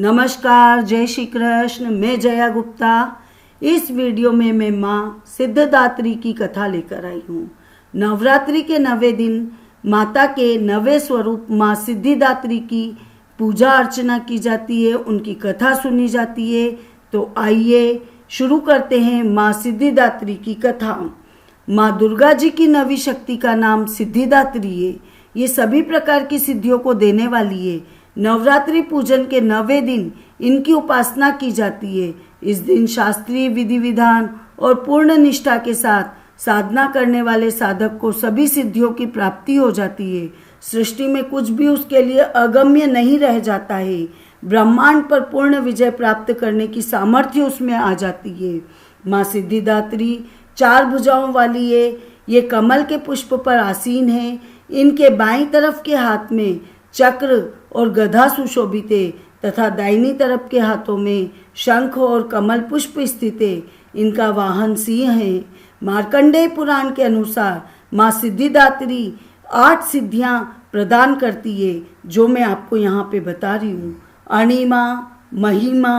नमस्कार, जय श्री कृष्ण। मैं जया गुप्ता। इस वीडियो में मैं माँ सिद्धिदात्री की कथा लेकर आई हूँ। नवरात्रि के 9वें दिन माता के 9वें स्वरूप माँ सिद्धिदात्री की पूजा अर्चना की जाती है, उनकी कथा सुनी जाती है। तो आइए शुरू करते हैं माँ सिद्धिदात्री की कथा। माँ दुर्गा जी की 9वीं शक्ति का नाम सिद्धिदात्री है। ये सभी प्रकार की सिद्धियों को देने वाली है। नवरात्रि पूजन के 9वें दिन इनकी उपासना की जाती है। इस दिन शास्त्रीय विधि विधान और पूर्ण निष्ठा के साथ साधना करने वाले साधक को सभी सिद्धियों की प्राप्ति हो जाती है। सृष्टि में कुछ भी उसके लिए अगम्य नहीं रह जाता है। ब्रह्मांड पर पूर्ण विजय प्राप्त करने की सामर्थ्य उसमें आ जाती है। माँ सिद्धिदात्री 4 भुजाओं वाली है। ये कमल के पुष्प पर आसीन है। इनके बाईं तरफ के हाथ में चक्र और गदा सुशोभित है तथा दाहिनी तरफ के हाथों में शंख और कमल पुष्प स्थित है। इनका वाहन सिंह है। मार्कंडेय पुराण के अनुसार माँ सिद्धिदात्री 8 सिद्धियां प्रदान करती है, जो मैं आपको यहाँ पे बता रही हूँ। अणिमा, महिमा,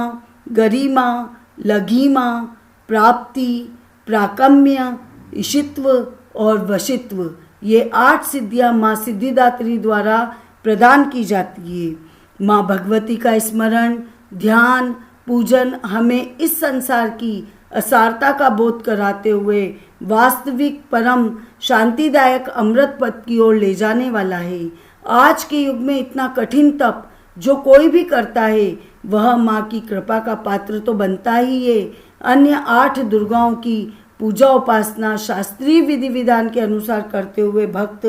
गरिमा, लघिमा, प्राप्ति, प्राकम्य, ईशित्व और वशित्व, ये 8 सिद्धियां माँ सिद्धिदात्री द्वारा प्रदान की जाती है। माँ भगवती का स्मरण, ध्यान, पूजन हमें इस संसार की असारता का बोध कराते हुए वास्तविक परम शांतिदायक अमृत पद की ओर ले जाने वाला है। आज के युग में इतना कठिन तप जो कोई भी करता है वह माँ की कृपा का पात्र तो बनता ही है। अन्य 8 दुर्गाओं की पूजा उपासना शास्त्रीय विधि विधान के अनुसार करते हुए भक्त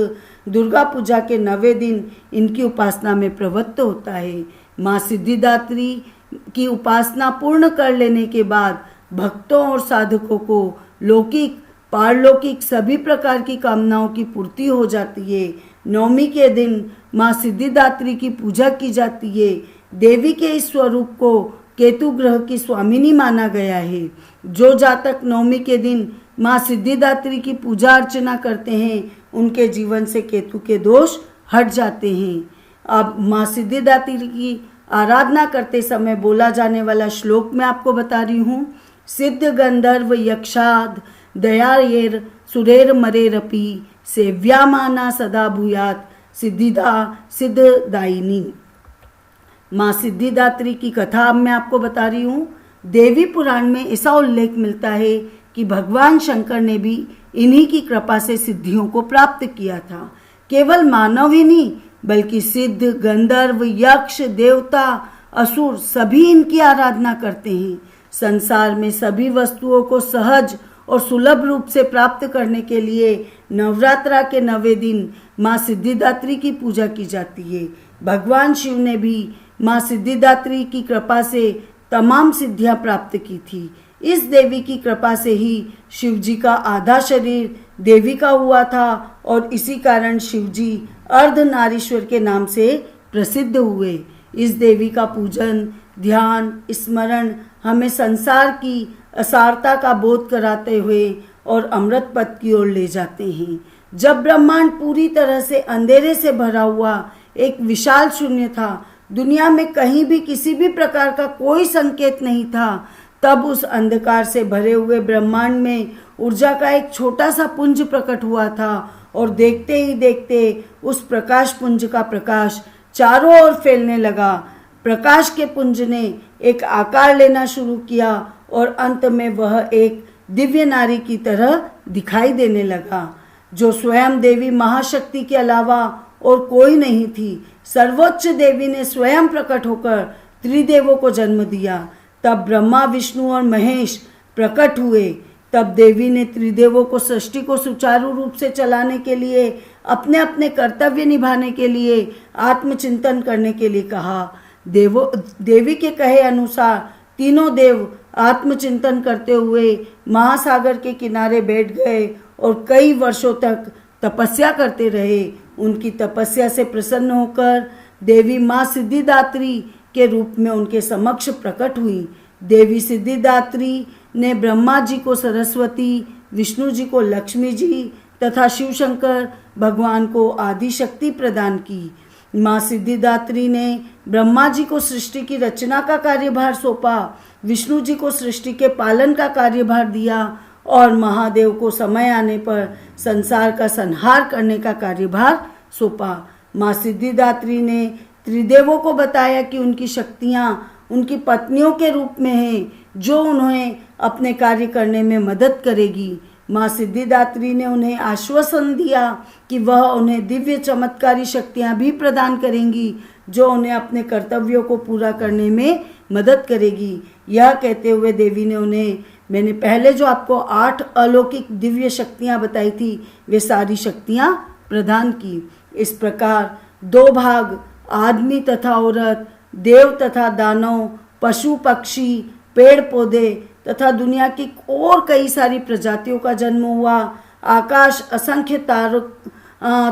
दुर्गा पूजा के 9वें दिन इनकी उपासना में प्रवृत्त होता है। माँ सिद्धिदात्री की उपासना पूर्ण कर लेने के बाद भक्तों और साधकों को लौकिक पारलौकिक सभी प्रकार की कामनाओं की पूर्ति हो जाती है। 9वीं के दिन माँ सिद्धिदात्री की पूजा की जाती है। देवी के इस स्वरूप को केतु ग्रह की स्वामिनी माना गया है। जो जातक 9वीं के दिन माँ सिद्धिदात्री की पूजा अर्चना करते हैं उनके जीवन से केतु के दोष हट जाते हैं। अब माँ सिद्धिदात्री की आराधना करते समय बोला जाने वाला श्लोक मैं आपको बता रही हूँ। सिद्ध गंधर्व यक्षाद दयायेर सुरेर मरेरपि सेव्यामाना सदा भूयात सिद्धिदा सिद्धदायिनी। माँ सिद्धिदात्री की कथा अब मैं आपको बता रही हूँ। देवी पुराण में ऐसा उल्लेख मिलता है कि भगवान शंकर ने भी इन्हीं की कृपा से सिद्धियों को प्राप्त किया था। केवल मानव ही नहीं बल्कि सिद्ध, गंधर्व, यक्ष, देवता, असुर सभी इनकी आराधना करते हैं। संसार में सभी वस्तुओं को सहज और सुलभ रूप से प्राप्त करने के लिए नवरात्रा के 9वें दिन माँ सिद्धिदात्री की पूजा की जाती है। भगवान शिव ने भी माँ सिद्धिदात्री की कृपा से तमाम सिद्धियां प्राप्त की थी। इस देवी की कृपा से ही शिव जी का आधा शरीर देवी का हुआ था और इसी कारण शिव जी अर्धनारीश्वर के नाम से प्रसिद्ध हुए। इस देवी का पूजन, ध्यान, स्मरण हमें संसार की असारता का बोध कराते हुए और अमृत पद की ओर ले जाते हैं। जब ब्रह्मांड पूरी तरह से अंधेरे से भरा हुआ एक विशाल शून्य था, दुनिया में कहीं भी किसी भी प्रकार का कोई संकेत नहीं था, तब उस अंधकार से भरे हुए ब्रह्मांड में ऊर्जा का एक छोटा सा पुंज प्रकट हुआ था और देखते ही देखते उस प्रकाश पुंज का प्रकाश चारों ओर फैलने लगा। प्रकाश के पुंज ने एक आकार लेना शुरू किया और अंत में वह एक दिव्य नारी की तरह दिखाई देने लगा, जो स्वयं देवी महाशक्ति के अलावा और कोई नहीं थी। सर्वोच्च देवी ने स्वयं प्रकट होकर त्रिदेवों को जन्म दिया। तब ब्रह्मा, विष्णु और महेश प्रकट हुए। तब देवी ने त्रिदेवों को सृष्टि को सुचारू रूप से चलाने के लिए, अपने अपने कर्तव्य निभाने के लिए, आत्मचिंतन करने के लिए कहा। देवी के कहे अनुसार तीनों देव आत्मचिंतन करते हुए महासागर के किनारे बैठ गए और कई वर्षों तक तपस्या करते रहे। उनकी तपस्या से प्रसन्न होकर देवी माँ सिद्धिदात्री के रूप में उनके समक्ष प्रकट हुई। देवी सिद्धिदात्री ने ब्रह्मा जी को सरस्वती, विष्णु जी को लक्ष्मी जी तथा शिव शंकर भगवान को आदि शक्ति प्रदान की। माँ सिद्धिदात्री ने ब्रह्मा जी को सृष्टि की रचना का कार्यभार सौंपा, विष्णु जी को सृष्टि के पालन का कार्यभार दिया और महादेव को समय आने पर संसार का संहार करने का कार्यभार सौंपा। माँ सिद्धिदात्री ने त्रिदेवों को बताया कि उनकी शक्तियाँ उनकी पत्नियों के रूप में हैं, जो उन्हें अपने कार्य करने में मदद करेगी। माँ सिद्धिदात्री ने उन्हें आश्वासन दिया कि वह उन्हें दिव्य चमत्कारी शक्तियाँ भी प्रदान करेंगी, जो उन्हें अपने कर्तव्यों को पूरा करने में मदद करेगी। यह कहते हुए देवी ने उन्हें, मैंने पहले जो आपको 8 अलौकिक दिव्य शक्तियाँ बताई थी, वे सारी शक्तियाँ प्रदान की। इस प्रकार 2 भाग, आदमी तथा औरत, देव तथा दानव, पशु पक्षी, पेड़ पौधे तथा दुनिया की और कई सारी प्रजातियों का जन्म हुआ। आकाश असंख्य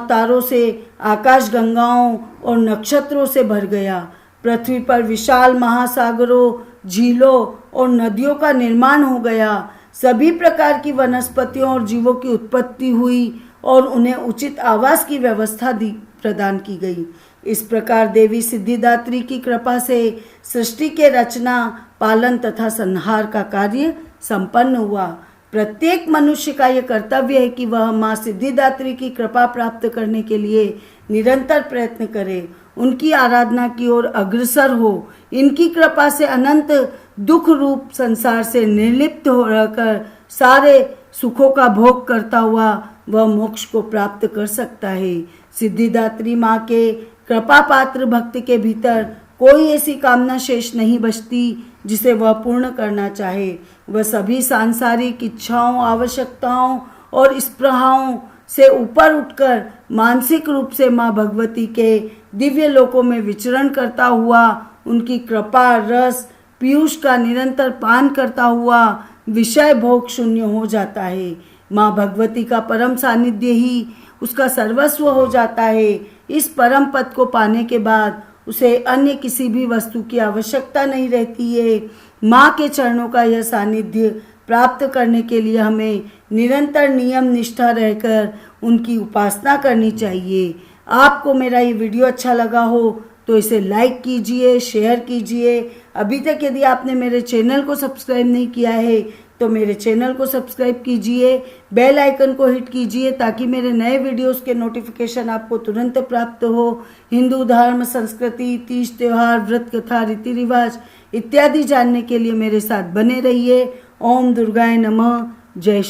तारों से, आकाश गंगाओं और नक्षत्रों से भर गया। पृथ्वी पर विशाल महासागरों, झीलों और नदियों का निर्माण हो गया। सभी प्रकार की वनस्पतियों और जीवों की उत्पत्ति हुई और उन्हें उचित आवास की व्यवस्था प्रदान की गई। इस प्रकार देवी सिद्धिदात्री की कृपा से सृष्टि के रचना, पालन तथा संहार का कार्य संपन्न हुआ। प्रत्येक मनुष्य का यह कर्तव्य है कि वह माँ सिद्धिदात्री की कृपा प्राप्त करने के लिए निरंतर प्रयत्न करे, उनकी आराधना की ओर अग्रसर हो। इनकी कृपा से अनंत दुख रूप संसार से निर्लिप्त हो रहकर सारे सुखों का भोग करता हुआ वह मोक्ष को प्राप्त कर सकता है। सिद्धिदात्री माँ के कृपा पात्र भक्त के भीतर कोई ऐसी कामना शेष नहीं बचती जिसे वह पूर्ण करना चाहे। वह सभी सांसारिक इच्छाओं, आवश्यकताओं और स्पृहाओं से ऊपर उठकर मानसिक रूप से माँ भगवती के दिव्य लोकों में विचरण करता हुआ उनकी कृपा रस पीयूष का निरंतर पान करता हुआ विषय भोग शून्य हो जाता है। माँ भगवती का परम सानिध्य ही उसका सर्वस्व हो जाता है। इस परम पद को पाने के बाद उसे अन्य किसी भी वस्तु की आवश्यकता नहीं रहती है। माँ के चरणों का यह सानिध्य प्राप्त करने के लिए हमें निरंतर नियम निष्ठा रहकर उनकी उपासना करनी चाहिए। आपको मेरा ये वीडियो अच्छा लगा हो तो इसे लाइक कीजिए, शेयर कीजिए। अभी तक यदि आपने मेरे चैनल को सब्सक्राइब नहीं किया है तो मेरे चैनल को सब्सक्राइब कीजिए, बेल आइकन को हिट कीजिए ताकि मेरे नए वीडियोस के नोटिफिकेशन आपको तुरंत प्राप्त हो। हिंदू धर्म, संस्कृति, तीज त्योहार, व्रत कथा, रीति रिवाज इत्यादि जानने के लिए मेरे साथ बने रहिए। ओम दुर्गाय नमः। जय श्री